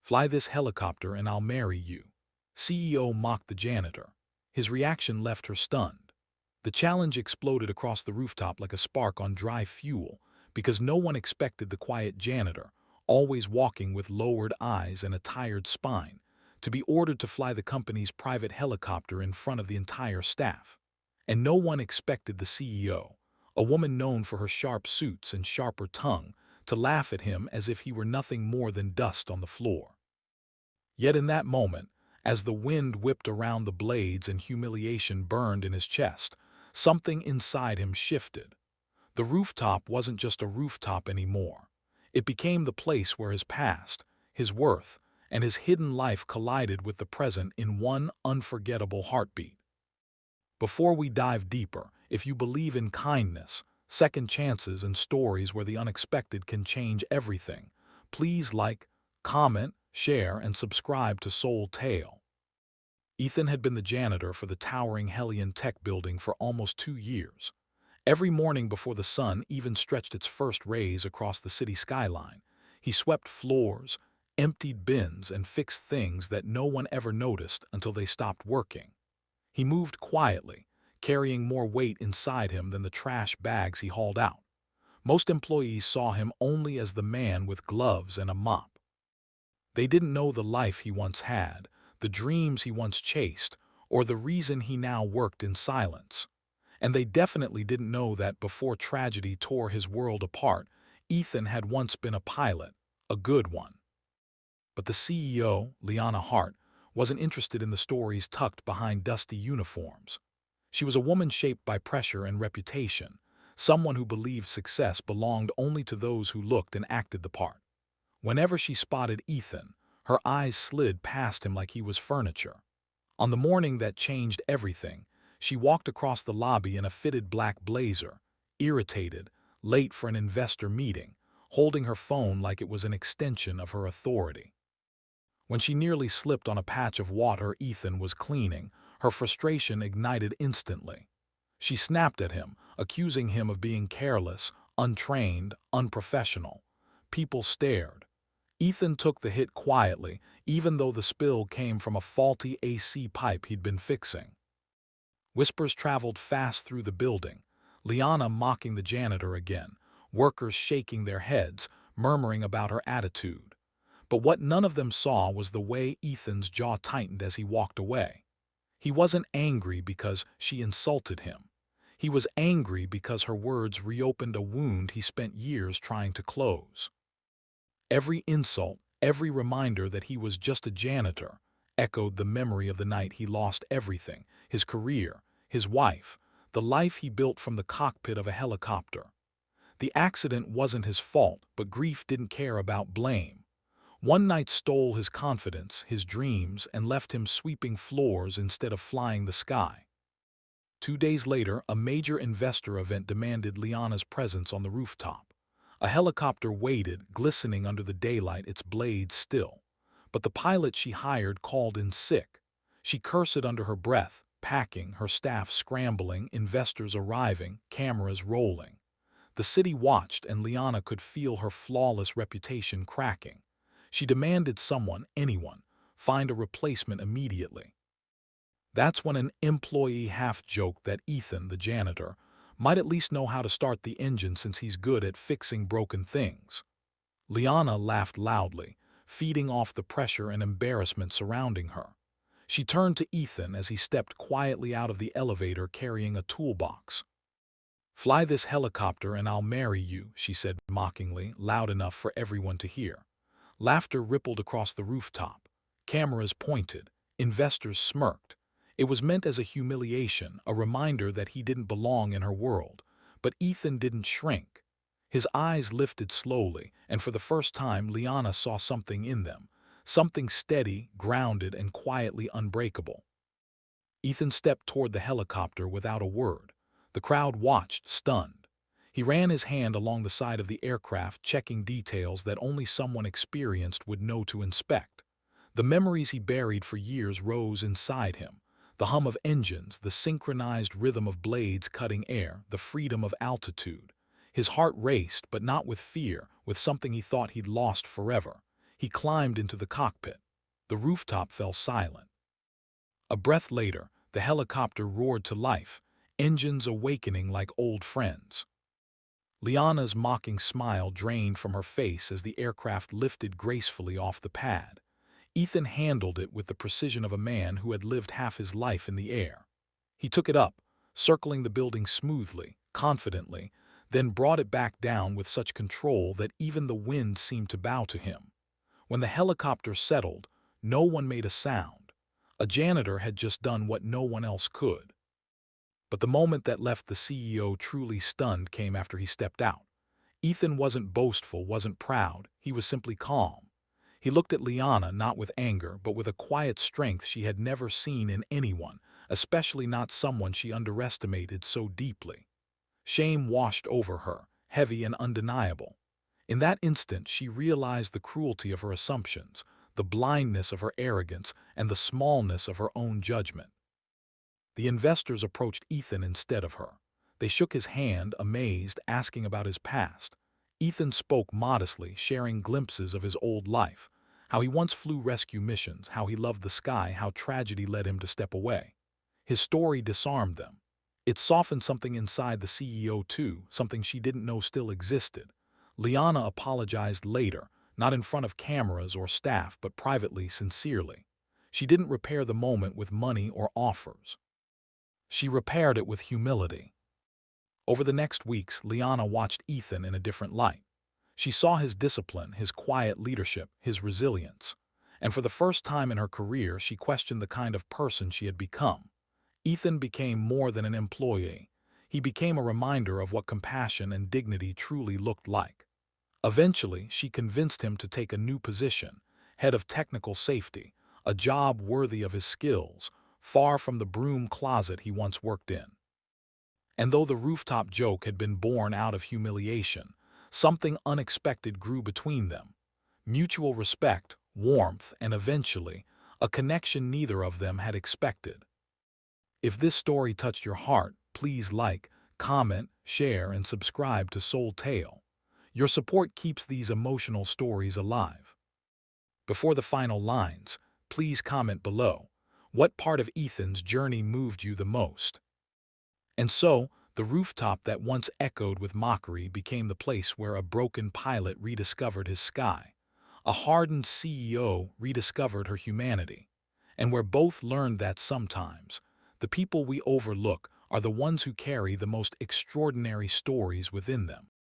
Fly this helicopter and I'll marry you. CEO mocked the janitor. His reaction left her stunned. The challenge exploded across the rooftop like a spark on dry fuel because no one expected the quiet janitor, always walking with lowered eyes and a tired spine, to be ordered to fly the company's private helicopter in front of the entire staff. And no one expected the CEO, a woman known for her sharp suits and sharper tongue, to laugh at him as if he were nothing more than dust on the floor. Yet in that moment, as the wind whipped around the blades and humiliation burned in his chest, something inside him shifted. The rooftop wasn't just a rooftop anymore. It became the place where his past, his worth, and his hidden life collided with the present in one unforgettable heartbeat. Before we dive deeper, if you believe in kindness, second chances, and stories where the unexpected can change everything, please like, comment, share, and subscribe to Soul Tale. Ethan had been the janitor for the towering Hellion Tech building for almost 2 years. Every morning before the sun even stretched its first rays across the city skyline, he swept floors, emptied bins, and fixed things that no one ever noticed until they stopped working. He moved quietly, carrying more weight inside him than the trash bags he hauled out. Most employees saw him only as the man with gloves and a mop. They didn't know the life he once had, the dreams he once chased, or the reason he now worked in silence. And they definitely didn't know that before tragedy tore his world apart, Ethan had once been a pilot, a good one. But the CEO, Liana Hart, wasn't interested in the stories tucked behind dusty uniforms. She was a woman shaped by pressure and reputation, someone who believed success belonged only to those who looked and acted the part. Whenever she spotted Ethan, her eyes slid past him like he was furniture. On the morning that changed everything, she walked across the lobby in a fitted black blazer, irritated, late for an investor meeting, holding her phone like it was an extension of her authority. When she nearly slipped on a patch of water Ethan was cleaning, her frustration ignited instantly. She snapped at him, accusing him of being careless, untrained, unprofessional. People stared. Ethan took the hit quietly, even though the spill came from a faulty AC pipe he'd been fixing. Whispers traveled fast through the building, Liana mocking the janitor again, workers shaking their heads, murmuring about her attitude. But what none of them saw was the way Ethan's jaw tightened as he walked away. He wasn't angry because she insulted him. He was angry because her words reopened a wound he spent years trying to close. Every insult, every reminder that he was just a janitor, echoed the memory of the night he lost everything, his career, his wife, the life he built from the cockpit of a helicopter. The accident wasn't his fault, but grief didn't care about blame. One night stole his confidence, his dreams, and left him sweeping floors instead of flying the sky. 2 days later, a major investor event demanded Liana's presence on the rooftop. A helicopter waited, glistening under the daylight, its blades still. But the pilot she hired called in sick. She cursed under her breath, packing, her staff scrambling, investors arriving, cameras rolling. The city watched, and Liana could feel her flawless reputation cracking. She demanded someone, anyone, find a replacement immediately. That's when an employee half-joked that Ethan, the janitor, might at least know how to start the engine since he's good at fixing broken things. Liana laughed loudly, feeding off the pressure and embarrassment surrounding her. She turned to Ethan as he stepped quietly out of the elevator carrying a toolbox. "Fly this helicopter and I'll marry you," she said mockingly, loud enough for everyone to hear. Laughter rippled across the rooftop. Cameras pointed. Investors smirked. It was meant as a humiliation, a reminder that he didn't belong in her world. But Ethan didn't shrink. His eyes lifted slowly, and for the first time Liana saw something in them. Something steady, grounded, and quietly unbreakable. Ethan stepped toward the helicopter without a word. The crowd watched, stunned. He ran his hand along the side of the aircraft, checking details that only someone experienced would know to inspect. The memories he buried for years rose inside him. The hum of engines, the synchronized rhythm of blades cutting air, the freedom of altitude. His heart raced, but not with fear, with something he thought he'd lost forever. He climbed into the cockpit. The rooftop fell silent. A breath later, the helicopter roared to life, engines awakening like old friends. Liana's mocking smile drained from her face as the aircraft lifted gracefully off the pad. Ethan handled it with the precision of a man who had lived half his life in the air. He took it up, circling the building smoothly, confidently, then brought it back down with such control that even the wind seemed to bow to him. When the helicopter settled, no one made a sound. A janitor had just done what no one else could. But the moment that left the CEO truly stunned came after he stepped out. Ethan wasn't boastful, wasn't proud, he was simply calm. He looked at Liana not with anger, but with a quiet strength she had never seen in anyone, especially not someone she underestimated so deeply. Shame washed over her, heavy and undeniable. In that instant, she realized the cruelty of her assumptions, the blindness of her arrogance, and the smallness of her own judgment. The investors approached Ethan instead of her. They shook his hand, amazed, asking about his past. Ethan spoke modestly, sharing glimpses of his old life, how he once flew rescue missions, how he loved the sky, how tragedy led him to step away. His story disarmed them. It softened something inside the CEO too, something she didn't know still existed. Liana apologized later, not in front of cameras or staff, but privately, sincerely. She didn't repair the moment with money or offers. She repaired it with humility. Over the next weeks, Liana watched Ethan in a different light. She saw his discipline, his quiet leadership, his resilience. And for the first time in her career, she questioned the kind of person she had become. Ethan became more than an employee. He became a reminder of what compassion and dignity truly looked like. Eventually, she convinced him to take a new position, head of technical safety, a job worthy of his skills, far from the broom closet he once worked in. And though the rooftop joke had been born out of humiliation, something unexpected grew between them. Mutual respect, warmth, and eventually, a connection neither of them had expected. If this story touched your heart, please like, comment, share, and subscribe to Soul Tale. Your support keeps these emotional stories alive. Before the final lines, please comment below. What part of Ethan's journey moved you the most? And so, the rooftop that once echoed with mockery became the place where a broken pilot rediscovered his sky, a hardened CEO rediscovered her humanity, and where both learned that sometimes, the people we overlook are the ones who carry the most extraordinary stories within them.